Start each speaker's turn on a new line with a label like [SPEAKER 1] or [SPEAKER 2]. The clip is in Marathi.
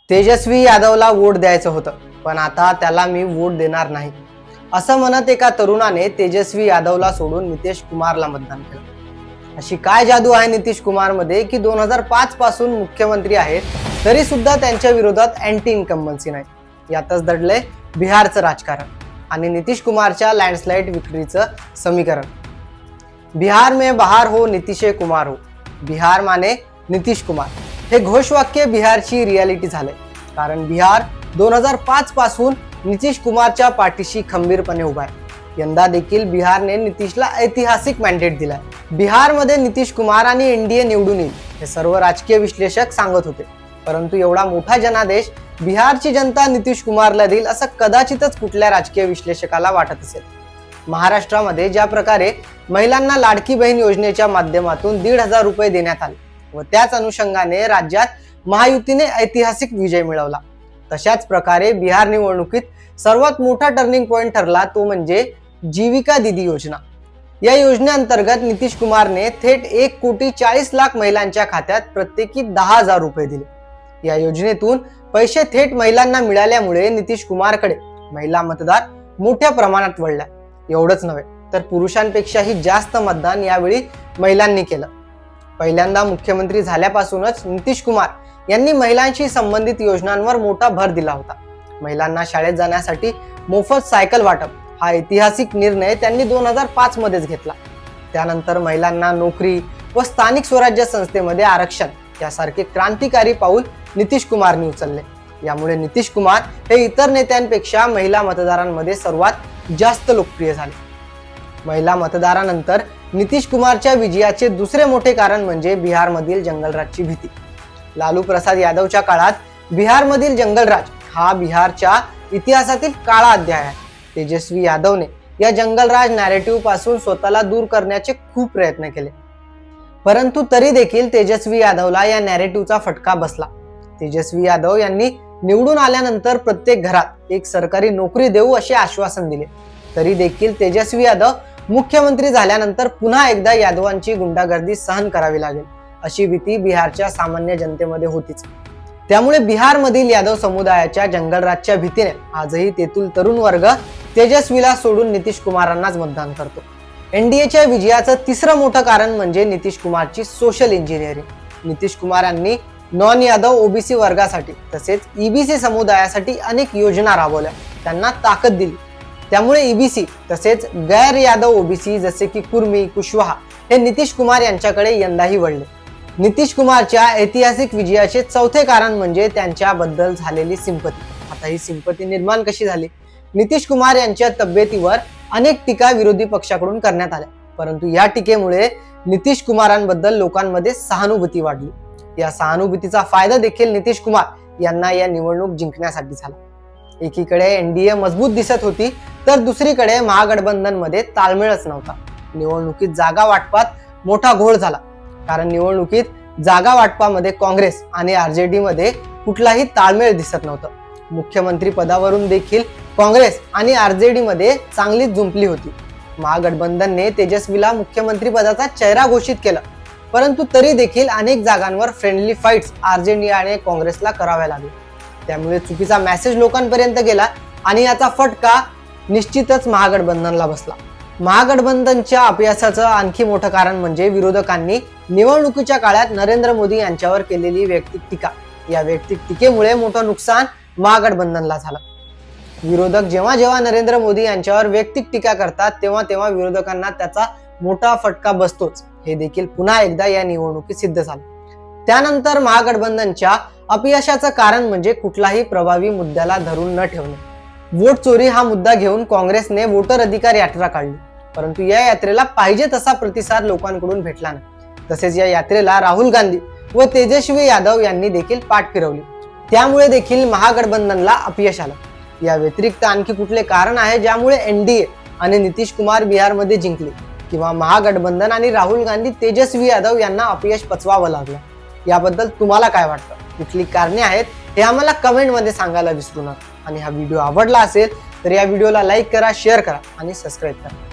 [SPEAKER 1] तेजस्वी यादवला वोट द्यायचं होतं, पण आता त्याला मी वोट देणार नाही, असं म्हणत एका तरुणाने तेजस्वी यादवला सोडून नितीश कुमारला मतदान केलं। अशी काय जादू आहे नितीश कुमार मध्ये की 2005 पासून मुख्यमंत्री आहेत, तरी सुद्धा त्यांच्या विरोधात अँटी इन्कम्बन्सी नाही। यातच दडले बिहारचं राजकारण आणि नितीश कुमारच्या लँडस्लाइड विक्रीचं समीकरण। बिहार में बहार हो नितीश कुमार हो, बिहार माने नितीश कुमार हे घोषवाक्य बिहारची रियालिटी झाले, कारण बिहार 2005 पासून नितीश कुमारच्या पाठीशी खंबीरपणे उभा आहे। यंदा देखील बिहारने नितीशला ऐतिहासिक मॅन्डेट दिलाय। बिहारमध्ये नितीश कुमार आणि एनडीए निवडून येईल हे सर्व राजकीय विश्लेषक सांगत होते, परंतु एवढा मोठा जनादेश बिहारची जनता नितीश कुमारला देईल असं कदाचितच कुठल्या राजकीय विश्लेषकाला वाटत असेल। महाराष्ट्रामध्ये ज्या प्रकारे महिलांना लाडकी बहीण योजनेच्या माध्यमातून 1,500 रुपये देण्यात आले व त्याच अनुषंगाने राज्यात महायुतीने ऐतिहासिक विजय मिळवला, तशाच प्रकारे बिहार निवडणुकीत सर्वात मोठा टर्निंग पॉइंट ठरला तो म्हणजे जीविका दीदी योजना। या योजनेअंतर्गत नितीश कुमारने थेट 1,40,00,000 महिलांच्या खात्यात प्रत्येकी 10,000 रुपये दिले। या योजनेतून पैसे थेट महिलांना मिळाल्यामुळे नितीश कुमारकडे महिला मतदार मोठ्या प्रमाणात वळला। एवढंच नव्हे तर पुरुषांपेक्षाही जास्त मतदान यावेळी महिलांनी केलं। पहिल्यांदा मुख्यमंत्री झाल्यापासूनच नितीश कुमार यांनी महिलांशी संबंधित योजनांवर मोठा भर दिला होता। महिलांना शाळेत जाण्यासाठी मोफत सायकल वाटप हा ऐतिहासिक निर्णय त्यांनी 2005 मध्येच घेतला। त्यानंतर महिलांना नोकरी व स्थानिक स्वराज्य संस्थेमध्ये आरक्षण यासारखे क्रांतिकारी पाऊल नितीश कुमारने उचलले। यामुळे नितीश कुमार हे इतर नेत्यांपेक्षा महिला मतदारांमध्ये सर्वात जास्त लोकप्रिय झाले। महिला मतदारानंतर नितीश कुमारच्या विजयाचे दुसरे मोठे कारण म्हणजे बिहारमधील जंगलराजची भीती। लालू प्रसाद यादवच्या काळात बिहारमधील जंगलराज हा बिहारच्या इतिहासातील काळा अध्याय आहे। तेजस्वी यादवने या जंगलराज नॅरेटिव्ह पासून स्वतःला दूर करण्याचे खूप प्रयत्न केले, परंतु तरी देखील तेजस्वी यादवला या नॅरेटिव्हचा फटका बसला। तेजस्वी यादव यांनी निवडून आल्यानंतर प्रत्येक घरात एक सरकारी नोकरी देऊ असे आश्वासन दिले, तरी देखील तेजस्वी यादव मुख्यमंत्री झाल्यानंतर पुन्हा एकदा यादवांची गुंडागर्दी सहन करावी लागेल अशी भीती बिहारच्या सामान्य जनतेमध्ये होतीच। त्यामुळे बिहारमधील यादव समुदायाच्या जंगलराजच्या भीतीने आजही तेथील तरुण वर्ग तेजस्वीला सोडून नितीश कुमारांनाच मतदान करतो। एनडीएच्या विजयाचं तिसरं मोठं कारण म्हणजे नितीश कुमारची सोशल इंजिनिअरिंग। नितीश कुमार यांनी नॉन यादव ओबीसी वर्गासाठी तसेच ईबीसी समुदायासाठी अनेक योजना राबवल्या, त्यांना ताकद दिली। त्यामुळे ईबीसी तसेच गैर यादव ओबीसी जसे की कुर्मी कुशवाहा हे नितीश कुमार यांच्याकडे यंदाही वळले। नितीश कुमारच्या ऐतिहासिक विजयाचे चौथे कारण म्हणजे त्यांच्याबद्दल झालेली सिंपती। आता ही सिंपती निर्माण कशी झाली? नितीश कुमार यांच्या तब्येतीवर अनेक टीका विरोधी पक्षाकडून करण्यात आल्या, परंतु या टीकेमुळे नितीश कुमारांबद्दल लोकांमध्ये सहानुभूती वाढली। या सहानुभूतीचा फायदा देखील नितीश कुमार यांना या निवडणूक जिंकण्यासाठी झाला। एकीकडे एनडीए मजबूत दिसत होती तर दुसरीकडे महागठबंधन मध्ये ताळमेळच नव्हता। निवडणुकीत जागा वाटपात मोठा घोळ झाला, कारण निवडणुकीत जागा वाटपामध्ये काँग्रेस आणि आरजेडी मध्ये कुठलाही ताळमेळ दिसत नव्हतं। मुख्यमंत्री पदावरून देखील काँग्रेस आणि आरजेडी मध्ये चांगलीच जुंपली होती। महागठबंधनने तेजस्वीला मुख्यमंत्री पदाचा चेहरा घोषित केलं, परंतु तरी देखील अनेक जागांवर फ्रेंडली फाईट्स आरजेडी आणि काँग्रेसला कराव्या लागल्या। त्यामुळे चुकीचा मेसेज लोकांपर्यंत गेला आणि याचा फटका निश्चितच महागठबंधनला बसला। महागठबंधनच्या अपयशाचं आणखी मोठं कारण म्हणजे विरोधकांनी निवडणुकीच्या काळात नरेंद्र मोदी यांच्यावर केलेली वैयक्तिक टीका। या वैयक्तिक टीकेमुळे मोठं नुकसान महागठबंधनला झालं। विरोधक जेव्हा जेव्हा नरेंद्र मोदी यांच्यावर वैयक्तिक टीका करतात तेव्हा तेव्हा विरोधकांना त्याचा मोठा फटका बसतोच, हे देखील पुन्हा एकदा या निवडणुकीत सिद्ध झालं। त्यानंतर महागठबंधनच्या अपयशाचं कारण म्हणजे कुठलाही प्रभावी मुद्द्याला धरून न ठेवणे। वोट चोरी हा मुद्दा घेऊन काँग्रेसने वोटर अधिकार यात्रा काढली, परंतु या यात्रेला पाहिजे तसा प्रतिसाद लोकांकडून भेटला नाही। तसेच या यात्रेला राहुल गांधी व तेजस्वी यादव यांनी देखील पाठ फिरवली, त्यामुळे देखील महागठबंधनला अपयश आलं। या व्यतिरिक्त आणखी कुठले कारण आहे ज्यामुळे एनडीए आणि नितीश कुमार बिहारमध्ये जिंकले किंवा महागठबंधन आणि राहुल गांधी तेजस्वी यादव यांना अपयश पचवावं लागलं? याबद्दल तुम्हाला काय वाटतं? कुठली कारणे आहेत हे आम्हाला कमेंट मध्ये सांगायला विसरू नका। आणि हा व्हिडिओ आवडला असेल तर या व्हिडिओला लाईक करा, शेअर करा आणि सबस्क्राईब करा।